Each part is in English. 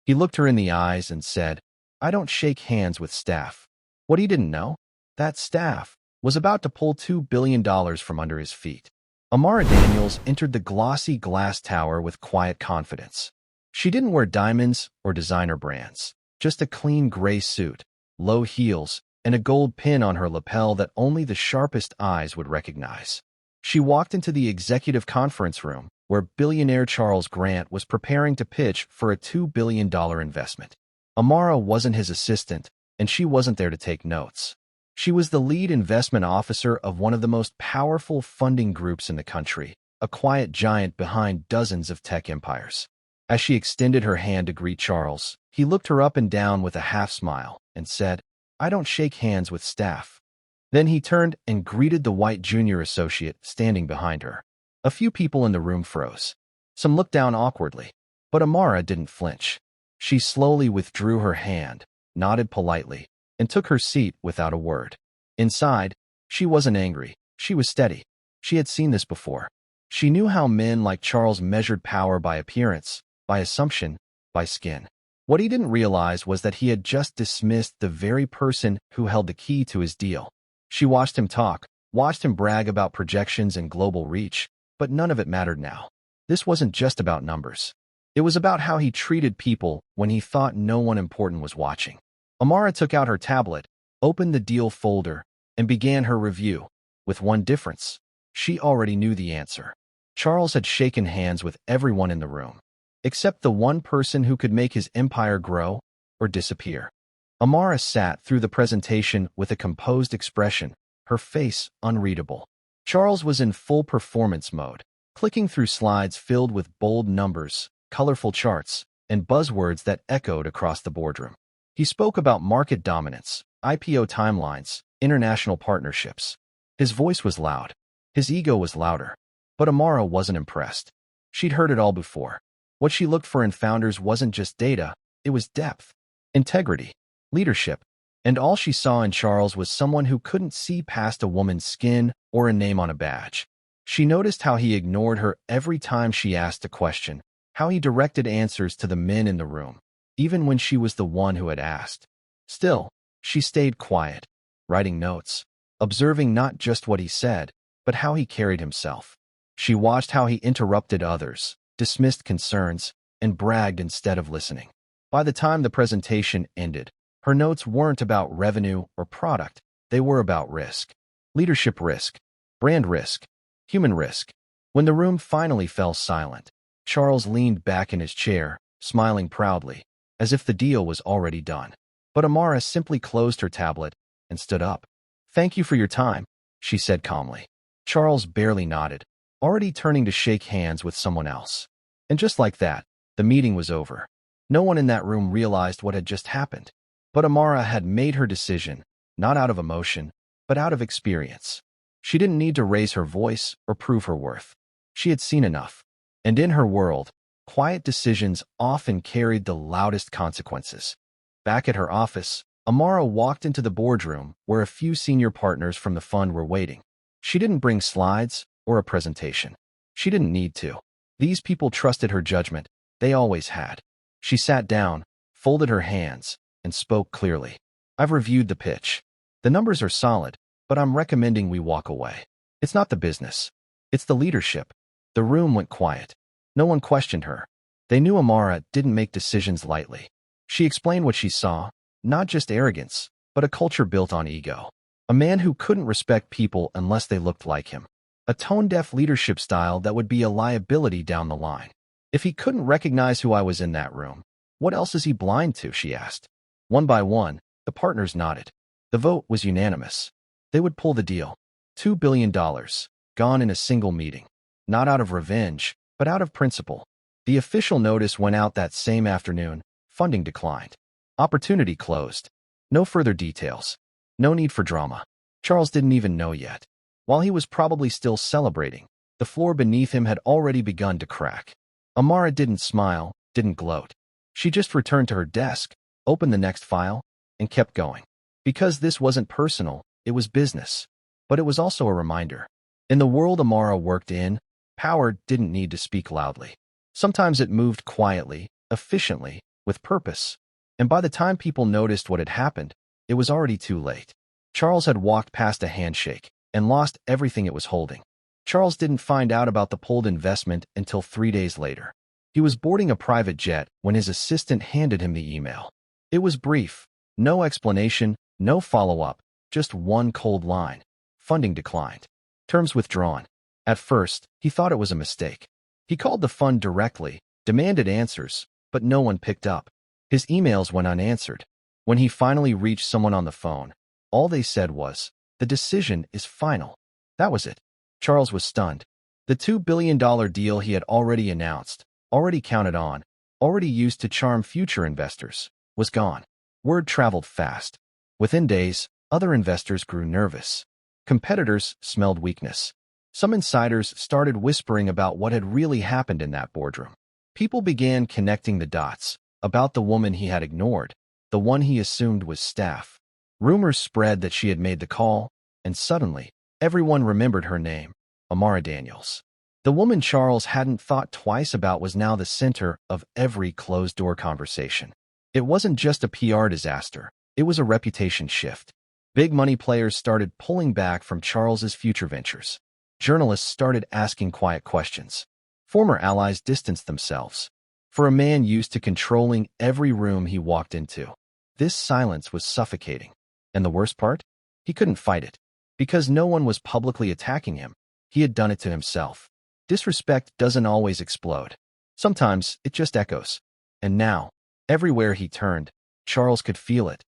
He looked her in the eyes and said, "I don't shake hands with staff." What he didn't know? That staff was about to pull $2 billion from under his feet. Amara Daniels entered the glossy glass tower with quiet confidence. She didn't wear diamonds or designer brands, just a clean gray suit, low heels, and a gold pin on her lapel that only the sharpest eyes would recognize. She walked into the executive conference room, where billionaire Charles Grant was preparing to pitch for a $2 billion investment. Amara wasn't his assistant, and she wasn't there to take notes. She was the lead investment officer of one of the most powerful funding groups in the country, a quiet giant behind dozens of tech empires. As she extended her hand to greet Charles, he looked her up and down with a half-smile and said, "I don't shake hands with staff." Then he turned and greeted the white junior associate standing behind her. A few people in the room froze. Some looked down awkwardly, but Amara didn't flinch. She slowly withdrew her hand, nodded politely, and took her seat without a word. Inside, she wasn't angry. She was steady. She had seen this before. She knew how men like Charles measured power by appearance, by assumption, by skin. What he didn't realize was that he had just dismissed the very person who held the key to his deal. She watched him talk, watched him brag about projections and global reach, but none of it mattered now. This wasn't just about numbers. It was about how he treated people when he thought no one important was watching. Amara took out her tablet, opened the deal folder, and began her review, with one difference. She already knew the answer. Charles had shaken hands with everyone in the room, except the one person who could make his empire grow or disappear. Amara sat through the presentation with a composed expression, her face unreadable. Charles was in full performance mode, clicking through slides filled with bold numbers, colorful charts, and buzzwords that echoed across the boardroom. He spoke about market dominance, IPO timelines, international partnerships. His voice was loud. His ego was louder. But Amara wasn't impressed. She'd heard it all before. What she looked for in founders wasn't just data, it was depth, integrity, leadership, and all she saw in Charles was someone who couldn't see past a woman's skin or a name on a badge. She noticed how he ignored her every time she asked a question, how he directed answers to the men in the room, even when she was the one who had asked. Still, she stayed quiet, writing notes, observing not just what he said, but how he carried himself. She watched how he interrupted others, dismissed concerns, and bragged instead of listening. By the time the presentation ended, her notes weren't about revenue or product, they were about risk. Leadership risk, brand risk, human risk. When the room finally fell silent, Charles leaned back in his chair, smiling proudly, as if the deal was already done. But Amara simply closed her tablet and stood up. "Thank you for your time," she said calmly. Charles barely nodded, already turning to shake hands with someone else. And just like that, the meeting was over. No one in that room realized what had just happened. But Amara had made her decision, not out of emotion, but out of experience. She didn't need to raise her voice or prove her worth. She had seen enough. And in her world, quiet decisions often carried the loudest consequences. Back at her office, Amara walked into the boardroom where a few senior partners from the fund were waiting. She didn't bring slides or a presentation. She didn't need to. These people trusted her judgment. They always had. She sat down, folded her hands, and spoke clearly. "I've reviewed the pitch. The numbers are solid, but I'm recommending we walk away. It's not the business. It's the leadership." The room went quiet. No one questioned her. They knew Amara didn't make decisions lightly. She explained what she saw, not just arrogance, but a culture built on ego. A man who couldn't respect people unless they looked like him. A tone-deaf leadership style that would be a liability down the line. "If he couldn't recognize who I was in that room, what else is he blind to?" she asked. One by one, the partners nodded. The vote was unanimous. They would pull the deal. $2 billion, gone in a single meeting. Not out of revenge, but out of principle. The official notice went out that same afternoon. Funding declined. Opportunity closed. No further details. No need for drama. Charles didn't even know yet. While he was probably still celebrating, the floor beneath him had already begun to crack. Amara didn't smile, didn't gloat. She just returned to her desk, opened the next file, and kept going. Because this wasn't personal, it was business. But it was also a reminder. In the world Amara worked in, power didn't need to speak loudly. Sometimes it moved quietly, efficiently, with purpose. And by the time people noticed what had happened, it was already too late. Charles had walked past a handshake and lost everything it was holding. Charles didn't find out about the pulled investment until 3 days later. He was boarding a private jet when his assistant handed him the email. It was brief, no explanation, no follow-up, just one cold line. Funding declined. Terms withdrawn. At first, he thought it was a mistake. He called the fund directly, demanded answers, but no one picked up. His emails went unanswered. When he finally reached someone on the phone, all they said was, "The decision is final." That was it. Charles was stunned. The $2 billion deal he had already announced, already counted on, already used to charm future investors, was gone. Word traveled fast. Within days, other investors grew nervous. Competitors smelled weakness. Some insiders started whispering about what had really happened in that boardroom. People began connecting the dots about the woman he had ignored, the one he assumed was staff. Rumors spread that she had made the call, and suddenly, everyone remembered her name, Amara Daniels. The woman Charles hadn't thought twice about was now the center of every closed-door conversation. It wasn't just a PR disaster, it was a reputation shift. Big money players started pulling back from Charles's future ventures. Journalists started asking quiet questions. Former allies distanced themselves. For a man used to controlling every room he walked into, this silence was suffocating. And the worst part? He couldn't fight it. Because no one was publicly attacking him, he had done it to himself. Disrespect doesn't always explode. Sometimes it just echoes. And now, everywhere he turned, Charles could feel it.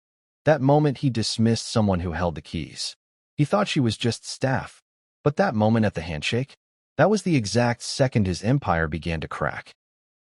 That moment he dismissed someone who held the keys. He thought she was just staff. But that moment at the handshake? That was the exact second his empire began to crack.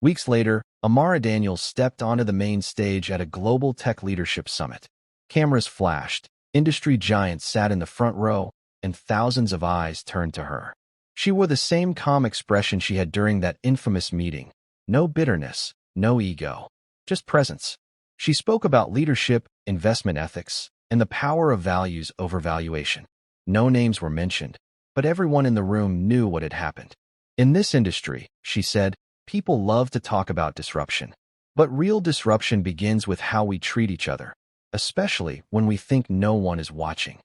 Weeks later, Amara Daniels stepped onto the main stage at a global tech leadership summit. Cameras flashed, industry giants sat in the front row, and thousands of eyes turned to her. She wore the same calm expression she had during that infamous meeting. No bitterness, no ego, just presence. She spoke about leadership, investment ethics, and the power of values over valuation. No names were mentioned, but everyone in the room knew what had happened. In this industry, she said, people love to talk about disruption. But real disruption begins with how we treat each other, especially when we think no one is watching.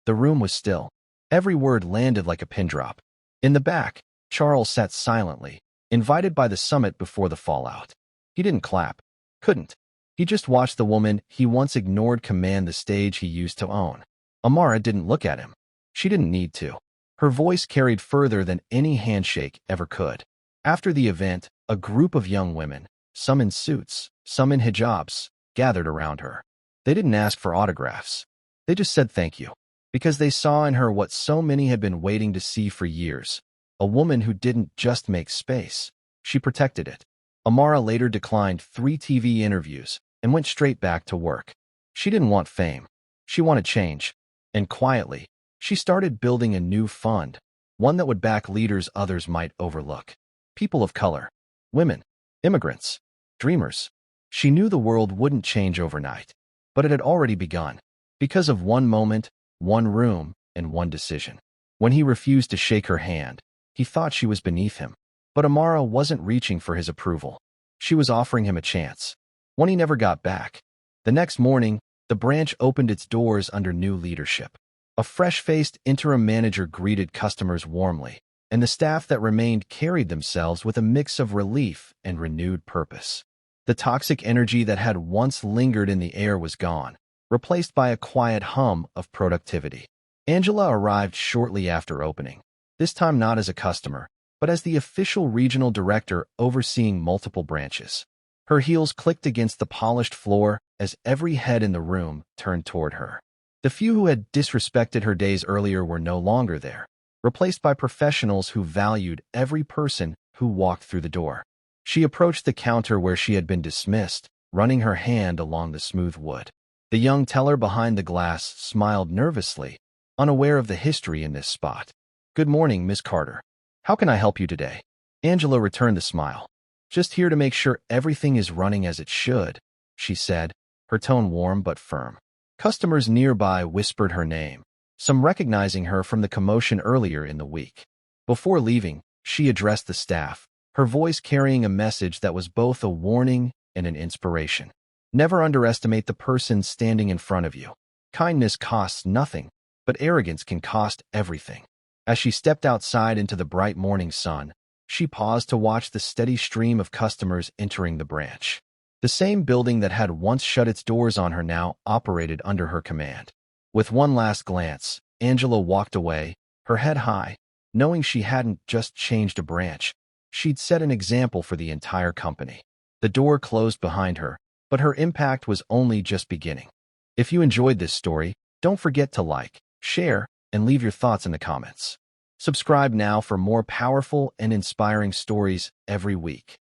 The room was still. Every word landed like a pin drop. In the back, Charles sat silently, invited by the summit before the fallout. He didn't clap. Couldn't. He just watched the woman he once ignored command the stage he used to own. Amara didn't look at him. She didn't need to. Her voice carried further than any handshake ever could. After the event, a group of young women, some in suits, some in hijabs, gathered around her. They didn't ask for autographs. They just said thank you, because they saw in her what so many had been waiting to see for years, a woman who didn't just make space, she protected it. Amara later declined 3 TV interviews and went straight back to work. She didn't want fame. She wanted change. And quietly, she started building a new fund, one that would back leaders others might overlook. People of color, women, immigrants, dreamers. She knew the world wouldn't change overnight, but it had already begun, because of one moment, one room, and one decision. When he refused to shake her hand, he thought she was beneath him. But Amara wasn't reaching for his approval. She was offering him a chance, one he never got back. The next morning, the branch opened its doors under new leadership. A fresh-faced interim manager greeted customers warmly, and the staff that remained carried themselves with a mix of relief and renewed purpose. The toxic energy that had once lingered in the air was gone, replaced by a quiet hum of productivity. Angela arrived shortly after opening, this time not as a customer, but as the official regional director overseeing multiple branches. Her heels clicked against the polished floor as every head in the room turned toward her. The few who had disrespected her days earlier were no longer there, replaced by professionals who valued every person who walked through the door. She approached the counter where she had been dismissed, running her hand along the smooth wood. The young teller behind the glass smiled nervously, unaware of the history in this spot. "Good morning, Miss Carter. How can I help you today?" Angela returned the smile. "Just here to make sure everything is running as it should," she said, her tone warm but firm. Customers nearby whispered her name, some recognizing her from the commotion earlier in the week. Before leaving, she addressed the staff, her voice carrying a message that was both a warning and an inspiration. Never underestimate the person standing in front of you. Kindness costs nothing, but arrogance can cost everything. As she stepped outside into the bright morning sun, she paused to watch the steady stream of customers entering the branch. The same building that had once shut its doors on her now operated under her command. With one last glance, Angela walked away, her head high, knowing she hadn't just changed a branch. She'd set an example for the entire company. The door closed behind her, but her impact was only just beginning. If you enjoyed this story, don't forget to like, share, and leave your thoughts in the comments. Subscribe now for more powerful and inspiring stories every week.